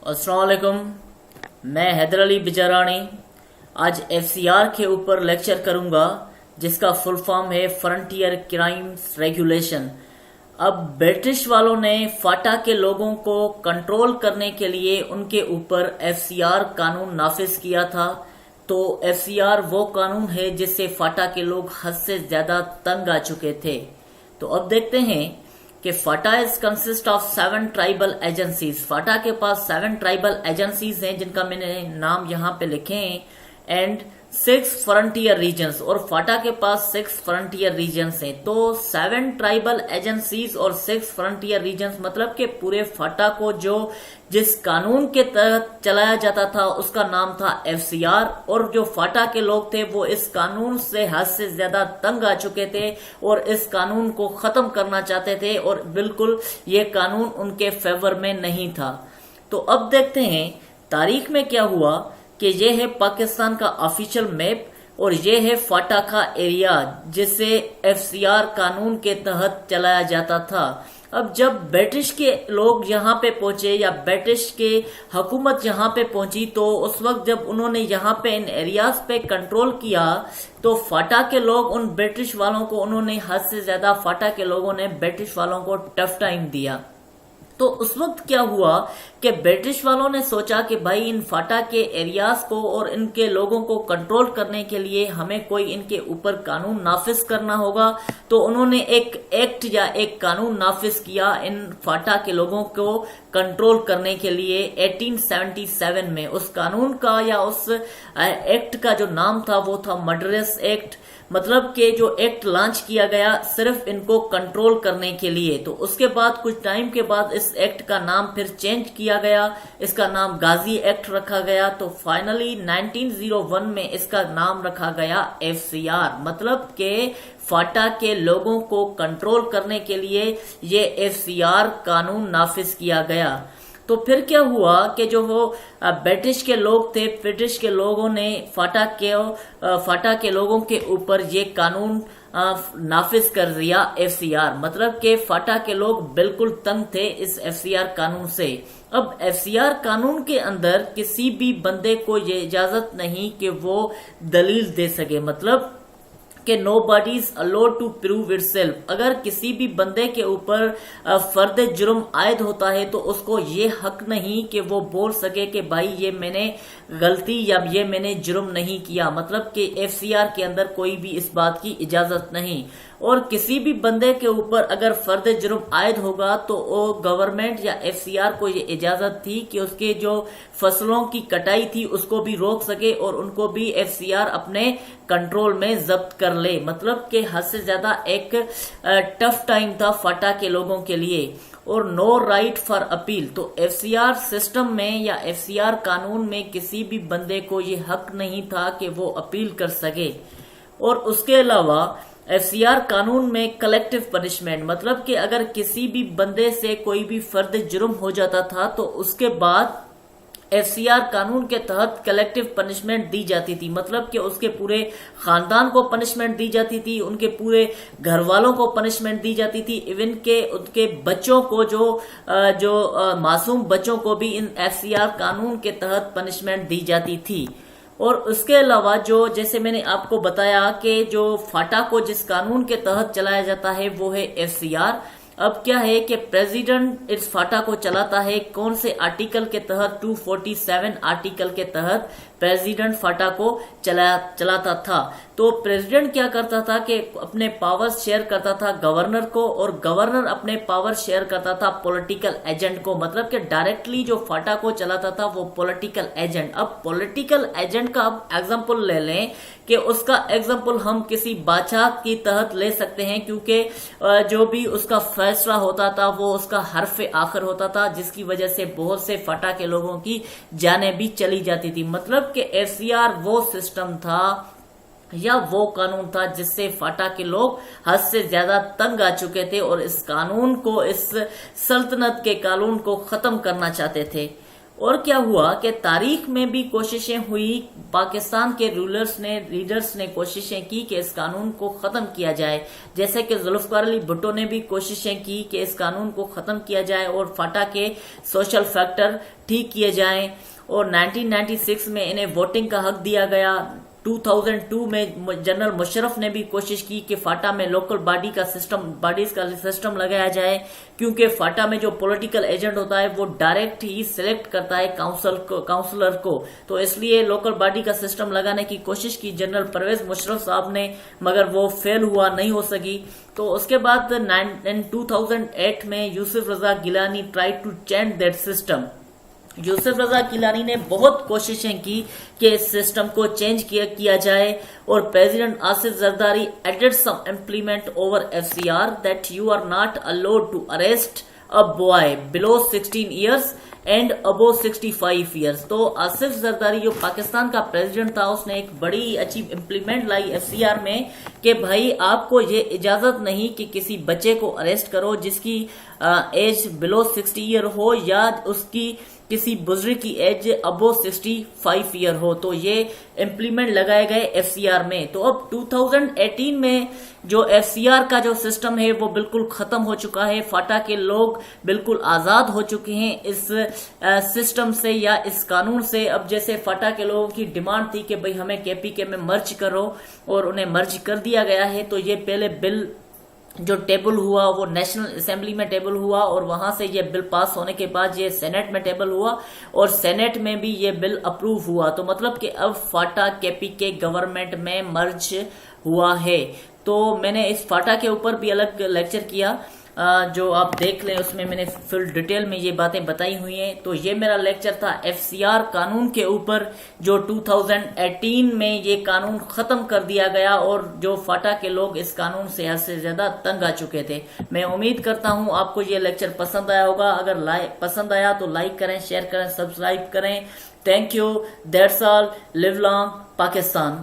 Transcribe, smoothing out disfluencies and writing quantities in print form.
अस्सलाम वालेकुम। मैं हैदर अली बिजारानी आज एफसीआर के ऊपर लेक्चर करूंगा जिसका फुल फॉर्म है फ्रंटियर क्राइम्स रेगुलेशन। अब ब्रिटिश वालों ने फाटा के लोगों को कंट्रोल करने के लिए उनके ऊपर एफसीआर कानून नाफिज किया था। तो एफसीआर वो कानून है जिससे फाटा के लोग हद से ज्यादा तंग आ चुके थे। तो अब देखते हैं कि FATA is consist of 7 tribal agencies. FATA के पास 7 ट्राइबल एजेंसीज हैं जिनका मैंने नाम यहाँ पे लिखे हैं, एंड 6 फ्रंटियर रीजन्स, और फाटा के पास 6 फ्रंटियर रीजन्स हैं। तो 7 ट्राइबल एजेंसीज और 6 फ्रंटियर रीजन्स मतलब कि पूरे फाटा को जिस कानून के तहत चलाया जाता था उसका नाम था एफसीआर। और जो फाटा के लोग थे वो इस कानून से हद से ज्यादा तंग आ चुके थे और इस कानून को खत्म करना चाहते थे, और बिल्कुल ये कानून उनके फेवर में नहीं था। तो अब देखते हैं तारीख में क्या हुआ कि ये है पाकिस्तान का ऑफिशियल मैप और ये है फाटा का एरिया जिसे एफसीआर कानून के तहत चलाया जाता था। अब जब ब्रिटिश के लोग यहाँ पे पहुंचे या ब्रिटिश के हुकूमत यहाँ पे पहुंची, तो उस वक्त जब उन्होंने यहाँ पे इन एरियाज पे कंट्रोल किया तो फाटा के लोग उन ब्रिटिश वालों को उन्होंने हद से ज्यादा फाटा के लोगों ने ब्रिटिश वालों को टफ टाइम दिया। तो उस वक्त क्या हुआ कि ब्रिटिश वालों ने सोचा कि भाई इन फाटा के एरियाज को और इनके लोगों को कंट्रोल करने के लिए हमें कोई इनके ऊपर कानून नाफिज करना होगा। तो उन्होंने एक एक्ट या एक कानून नाफिज किया इन फाटा के लोगों को कंट्रोल करने के लिए 1877 में। उस कानून का या उस एक्ट का जो नाम था वो था मर्डरस एक्ट, मतलब कि जो एक्ट लॉन्च किया गया सिर्फ इनको कंट्रोल करने के लिए। तो उसके बाद कुछ टाइम के बाद इस एक्ट का नाम फिर चेंज किया गया, इसका नाम गाजी एक्ट रखा गया। तो फाइनली 1901 में इसका नाम रखा गया एफसीआर, मतलब कि फाटा के लोगों को कंट्रोल करने के लिए ये एफसीआर कानून नाफिज किया गया। तो फिर क्या हुआ कि जो वो ब्रिटिश के लोग थे, ब्रिटिश के लोगों ने फाटा के लोगों के ऊपर ये कानून नाफिज कर दिया एफसीआर, मतलब कि फाटा के लोग बिल्कुल तंग थे इस एफसीआर कानून से। अब एफसीआर कानून के अंदर किसी भी बंदे को ये इजाजत नहीं कि वो दलील दे सके, मतलब कि nobody is allowed to prove itself। अगर किसी भी बंदे के ऊपर फर्द जुर्म आयद होता है तो उसको ये हक नहीं कि वो बोल सके कि भाई ये मैंने गलती या ये मैंने जुर्म नहीं किया, मतलब कि एफसीआर के अंदर कोई भी इस बात की इजाजत नहीं। और किसी भी बंदे के ऊपर अगर फर्द जुर्म आयद होगा तो वो गवर्नमेंट या एफसीआर को ये इजाजत थी कि उसके जो फसलों की कटाई थी उसको भी रोक सके और उनको भी एफसीआर अपने कंट्रोल में जब्त कर ले, मतलब कि हद से ज्यादा एक टफ टाइम था फाटा के लोगों के लिए। और नो राइट फॉर अपील। तो एफसीआर सिस्टम में या एफसीआर कानून में किसी भी बंदे को ये हक नहीं था कि वो अपील कर सके। और उसके अलावा एफसीआर कानून में कलेक्टिव पनिशमेंट, मतलब कि अगर किसी भी बंदे से कोई भी फर्द जुर्म हो जाता था तो उसके बाद एफसीआर कानून के तहत कलेक्टिव पनिशमेंट दी जाती थी, मतलब कि उसके पूरे खानदान को पनिशमेंट दी जाती थी, उनके पूरे घर वालों को पनिशमेंट दी जाती थी, इवन के उनके बच्चों को जो मासूम बच्चों को भी इन एफसीआर कानून के तहत पनिशमेंट दी जाती थी। और उसके अलावा जो जैसे मैंने आपको बताया कि जो फाटा को जिस कानून के तहत चलाया जाता है वो है एफसीआर। अब क्या है कि प्रेसिडेंट इस फाटा को चलाता है कौन से आर्टिकल के तहत? 247 आर्टिकल के तहत प्रेसिडेंट फाटा को चलाता था। तो प्रेसिडेंट क्या करता था कि अपने पावर्स शेयर करता था गवर्नर को, और गवर्नर अपने पावर शेयर करता था पॉलिटिकल एजेंट को, मतलब कि डायरेक्टली जो फाटा को चलाता था वो पॉलिटिकल एजेंट। अब पॉलिटिकल एजेंट का अब एग्जांपल ले लें कि उसका एग्जांपल हम किसी बादशाह की तहत ले सकते हैं, क्योंकि जो भी उसका फैसला होता था वो उसका हर्फ आखिर होता था, जिसकी वजह से बहुत से फाटा के लोगों की जानें भी चली जाती थी। मतलब कि एफसीआर वो सिस्टम था या वो कानून था जिससे फाटा के लोग हद से ज्यादा तंग आ चुके थे और इस कानून को, इस सल्तनत के कानून को खत्म करना चाहते थे। اور کیا ہوا کہ تاریخ میں بھی کوششیں ہوئی، پاکستان کے لیڈرز نے کوششیں کی کہ اس قانون کو ختم کیا جائے، جیسے کہ ذوالفقار علی بھٹو نے بھی کوششیں کی کہ اس قانون کو ختم کیا جائے اور فاٹا کے سوشل فیکٹر ٹھیک کیے جائیں، اور 1996 میں انہیں ووٹنگ کا حق دیا گیا۔ 2002 میں جنرل مشرف نے بھی کوشش کی کہ فاٹا میں لوکل باڈیز کا سسٹم لگایا جائے، کیونکہ فاٹا میں جو پولیٹیکل ایجنٹ ہوتا ہے وہ ڈائریکٹ ہی سلیکٹ کرتا ہے کاؤنسلر کو، تو اس لیے لوکل باڈی کا سسٹم لگانے کی کوشش کی جنرل پرویز مشرف صاحب نے، مگر وہ فیل ہوا، نہیں ہو سکی۔ تو اس کے بعد 2008 میں Yousaf Raza Gilani try to change that system. Yousaf Raza Gilani نے بہت کوششیں کی کہ اس سسٹم کو چینج کیا جائے، اور president Asif Zardari added some implement over FCR that you are not allowed to arrest a boy below 16 years and above 65 years۔ تو آصف زرداری جو پاکستان کا پریزیڈنٹ تھا، اس نے ایک بڑی اچھی امپلیمنٹ لائی FCR میں کہ بھائی آپ کو یہ اجازت نہیں کہ کسی بچے کو اریسٹ کرو جس کی ایج below 60 ایئر ہو، یا اس کی کسی بزرگ کی ایج ابو 65 ایئر ہو۔ تو یہ امپلیمنٹ لگائے گئے FCR میں۔ تو اب 2018 میں جو FCR کا جو سسٹم ہے وہ بالکل ختم ہو چکا ہے، فاٹا کے لوگ بالکل آزاد ہو چکے ہیں اس سسٹم سے یا اس قانون سے۔ اب جیسے فاٹا کے لوگوں کی ڈیمانڈ تھی کہ بھئی ہمیں KPK میں مرج کرو، اور انہیں مرج کر دیا گیا ہے، تو یہ پہلے بل جو ٹیبل ہوا وہ نیشنل اسمبلی میں ٹیبل ہوا، اور وہاں سے یہ بل پاس ہونے کے بعد یہ سینٹ میں ٹیبل ہوا، اور سینٹ میں بھی یہ بل اپروو ہوا۔ تو مطلب کہ اب فاٹا KPK گورنمنٹ میں مرج ہوا ہے۔ تو میں نے اس فاٹا کے اوپر بھی الگ لیکچر کیا، جو آپ دیکھ لیں، اس میں میں نے فل ڈیٹیل میں یہ باتیں بتائی ہوئی ہیں۔ تو یہ میرا لیکچر تھا FCR قانون کے اوپر، جو 2018 میں یہ قانون ختم کر دیا گیا، اور جو فاٹا کے لوگ اس قانون سے حد سے زیادہ تنگ آ چکے تھے۔ میں امید کرتا ہوں آپ کو یہ لیکچر پسند آیا ہوگا۔ اگر پسند آیا تو لائک کریں، شیئر کریں، سبسکرائب کریں۔ Thank you, that's all, leave long Pakistan.